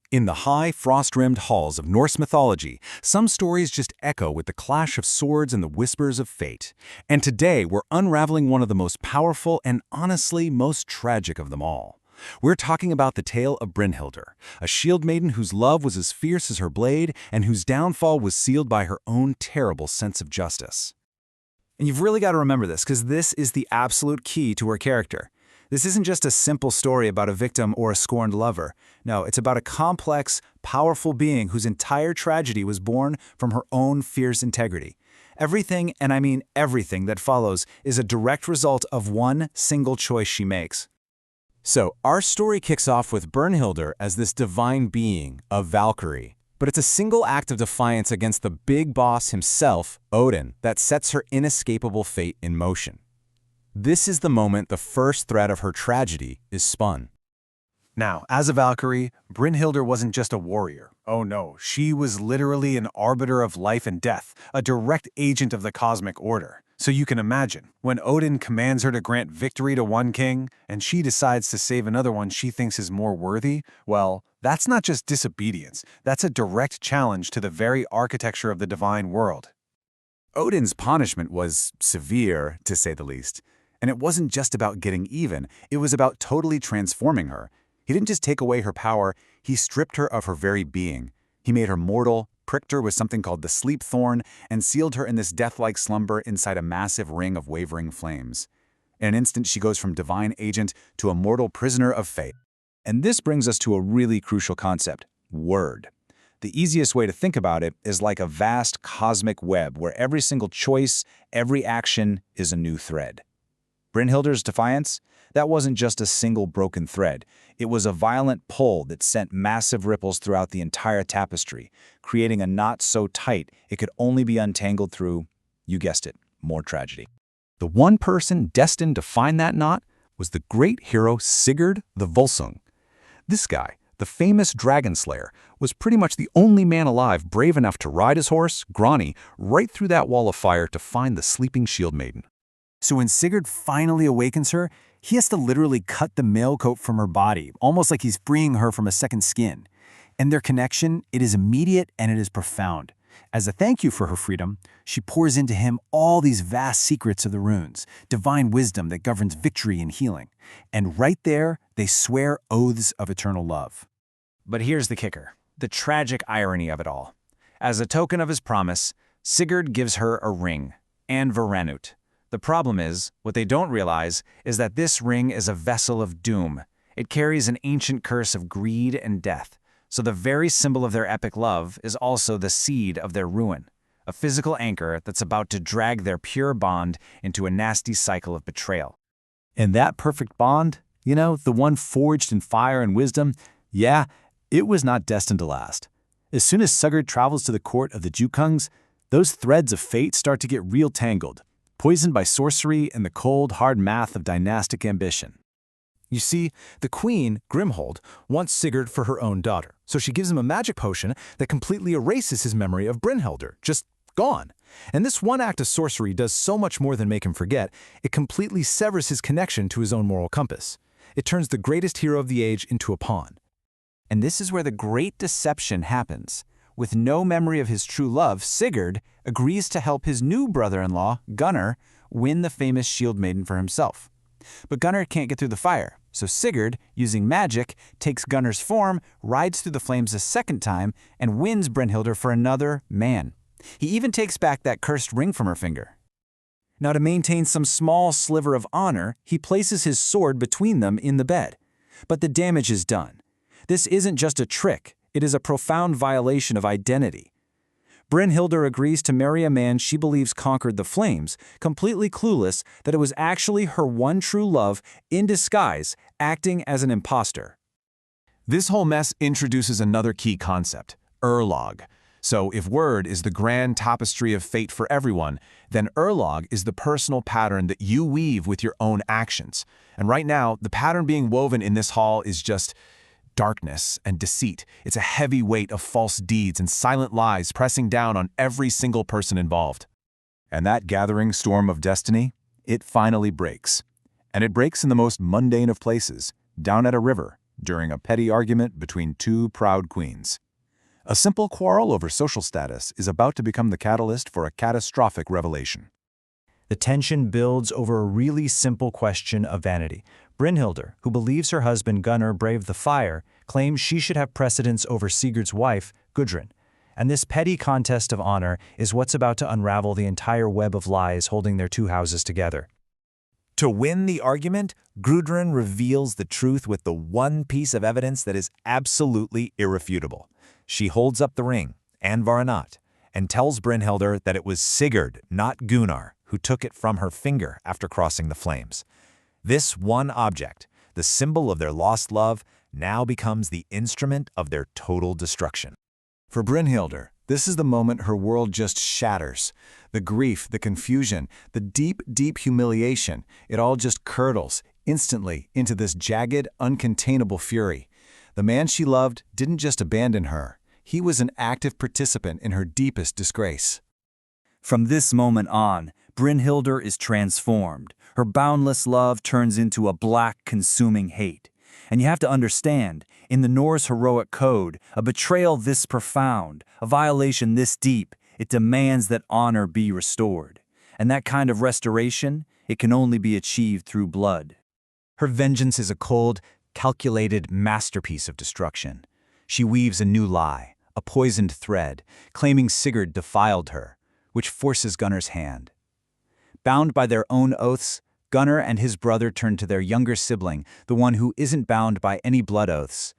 In the high, frost-rimmed halls of Norse mythology, some stories just echo with the clash of swords and the whispers of fate. And today, we're unraveling one of the most powerful and honestly most tragic of them all. We're talking about the tale of Brynhildr, a shield maiden whose love was as fierce as her blade and whose downfall was sealed by her own terrible sense of justice. And you've really got to remember this, because this is the absolute key to her character. This isn't just a simple story about a victim or a scorned lover. No, it's about a complex, powerful being whose entire tragedy was born from her own fierce integrity. Everything, and I mean everything, that follows is a direct result of one single choice she makes. So, our story kicks off with Brynhildr as this divine being, a Valkyrie. But it's a single act of defiance against the big boss himself, Odin, that sets her inescapable fate in motion. This is the moment the first thread of her tragedy is spun. Now, as a Valkyrie, Brynhildr wasn't just a warrior. Oh no, she was literally an arbiter of life and death, a direct agent of the cosmic order. So you can imagine, when Odin commands her to grant victory to one king, and she decides to save another one she thinks is more worthy, well, that's not just disobedience, that's a direct challenge to the very architecture of the divine world. Odin's punishment was severe, to say the least. And it wasn't just about getting even, it was about totally transforming her. He didn't just take away her power, he stripped her of her very being. He made her mortal, pricked her with something called the sleep thorn, and sealed her in this death-like slumber inside a massive ring of wavering flames. In an instant, she goes from divine agent to a mortal prisoner of fate. And this brings us to a really crucial concept: word. The easiest way to think about it is like a vast cosmic web where every single choice, every action is a new thread. Brynhildr's defiance? That wasn't just a single broken thread. It was a violent pull that sent massive ripples throughout the entire tapestry, creating a knot so tight it could only be untangled through, you guessed it, more tragedy. The one person destined to find that knot was the great hero Sigurd the Volsung. This guy, the famous dragon slayer, was pretty much the only man alive brave enough to ride his horse, Grani, right through that wall of fire to find the sleeping Shield-Maiden. So when Sigurd finally awakens her, he has to literally cut the mail coat from her body, almost like he's freeing her from a second skin. And their connection, it is immediate and it is profound. As a thank you for her freedom, she pours into him all these vast secrets of the runes, divine wisdom that governs victory and healing. And right there, they swear oaths of eternal love. But here's the kicker, the tragic irony of it all. As a token of his promise, Sigurd gives her a ring, and Varanut. The problem is, what they don't realize is that this ring is a vessel of doom. It carries an ancient curse of greed and death. So the very symbol of their epic love is also the seed of their ruin, a physical anchor that's about to drag their pure bond into a nasty cycle of betrayal. And that perfect bond, the one forged in fire and wisdom, yeah, it was not destined to last. As soon as Sigurd travels to the court of the Jukungs, those threads of fate start to get real tangled, poisoned by sorcery and the cold, hard math of dynastic ambition. You see, the queen, Grimhold, wants Sigurd for her own daughter, so she gives him a magic potion that completely erases his memory of Brynhildr, just gone. And this one act of sorcery does so much more than make him forget, it completely severs his connection to his own moral compass. It turns the greatest hero of the age into a pawn. And this is where the great deception happens. With no memory of his true love, Sigurd agrees to help his new brother-in-law, Gunnar, win the famous Shield-Maiden for himself. But Gunnar can't get through the fire, so Sigurd, using magic, takes Gunnar's form, rides through the flames a second time, and wins Brynhildr for another man. He even takes back that cursed ring from her finger. Now, to maintain some small sliver of honor, he places his sword between them in the bed. But the damage is done. This isn't just a trick, it is a profound violation of identity. Brynhildr agrees to marry a man she believes conquered the flames, completely clueless that it was actually her one true love, in disguise, acting as an imposter. This whole mess introduces another key concept, Urlog. So if word is the grand tapestry of fate for everyone, then Urlog is the personal pattern that you weave with your own actions. And right now, the pattern being woven in this hall is just darkness and deceit. It's a heavy weight of false deeds and silent lies pressing down on every single person involved. And that gathering storm of destiny, it finally breaks. And it breaks in the most mundane of places, down at a river, during a petty argument between two proud queens. A simple quarrel over social status is about to become the catalyst for a catastrophic revelation. The tension builds over a really simple question of vanity. Brynhildr, who believes her husband Gunnar braved the fire, claims she should have precedence over Sigurd's wife, Gudrun. And this petty contest of honor is what's about to unravel the entire web of lies holding their two houses together. To win the argument, Gudrun reveals the truth with the one piece of evidence that is absolutely irrefutable. She holds up the ring, and Varanat, and tells Brynhildr that it was Sigurd, not Gunnar, who took it from her finger after crossing the flames. This one object, the symbol of their lost love, now becomes the instrument of their total destruction. For Brynhildr, this is the moment her world just shatters. The grief, the confusion, the deep, deep humiliation, it all just curdles instantly into this jagged, uncontainable fury. The man she loved didn't just abandon her. He was an active participant in her deepest disgrace. From this moment on, Brynhildr is transformed. Her boundless love turns into a black, consuming hate. And you have to understand, in the Norse heroic code, a betrayal this profound, a violation this deep, it demands that honor be restored. And that kind of restoration, it can only be achieved through blood. Her vengeance is a cold, calculated masterpiece of destruction. She weaves a new lie, a poisoned thread, claiming Sigurd defiled her, which forces Gunnar's hand. Bound by their own oaths, Gunnar and his brother turn to their younger sibling, the one who isn't bound by any blood oaths,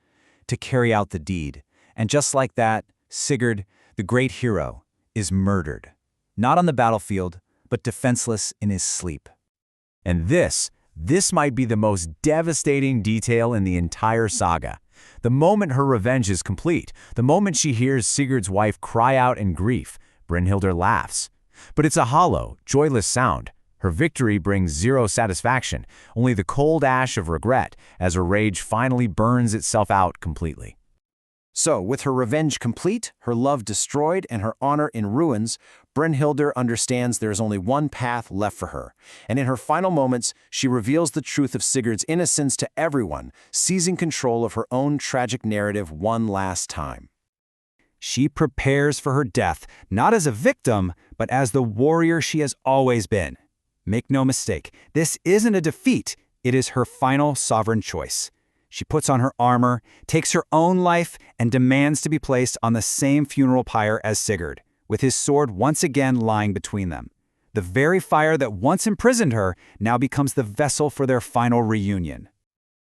to carry out the deed. And just like that, Sigurd, the great hero, is murdered. Not on the battlefield, but defenseless in his sleep. And this might be the most devastating detail in the entire saga. The moment her revenge is complete, the moment she hears Sigurd's wife cry out in grief, Brynhildr laughs. But it's a hollow, joyless sound. Her victory brings zero satisfaction, only the cold ash of regret as her rage finally burns itself out completely. So, with her revenge complete, her love destroyed, and her honor in ruins, Brynhildr understands there is only one path left for her. And in her final moments, she reveals the truth of Sigurd's innocence to everyone, seizing control of her own tragic narrative one last time. She prepares for her death, not as a victim, but as the warrior she has always been. Make no mistake, this isn't a defeat, it is her final sovereign choice. She puts on her armor, takes her own life, and demands to be placed on the same funeral pyre as Sigurd, with his sword once again lying between them. The very fire that once imprisoned her now becomes the vessel for their final reunion.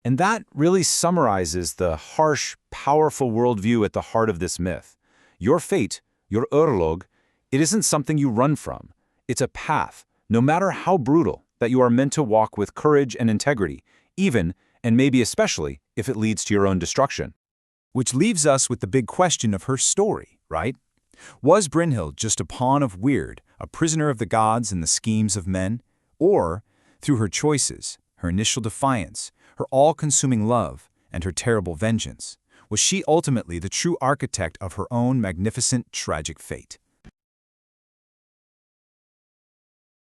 And that really summarizes the harsh, powerful worldview at the heart of this myth. Your fate, your örlog, it isn't something you run from. It's a path, no matter how brutal, that you are meant to walk with courage and integrity, even, and maybe especially, if it leads to your own destruction. Which leaves us with the big question of her story, right? Was Brynhild just a pawn of Weird, a prisoner of the gods and the schemes of men? Or, through her choices, her initial defiance, her all-consuming love, and her terrible vengeance, was she ultimately the true architect of her own magnificent, tragic fate?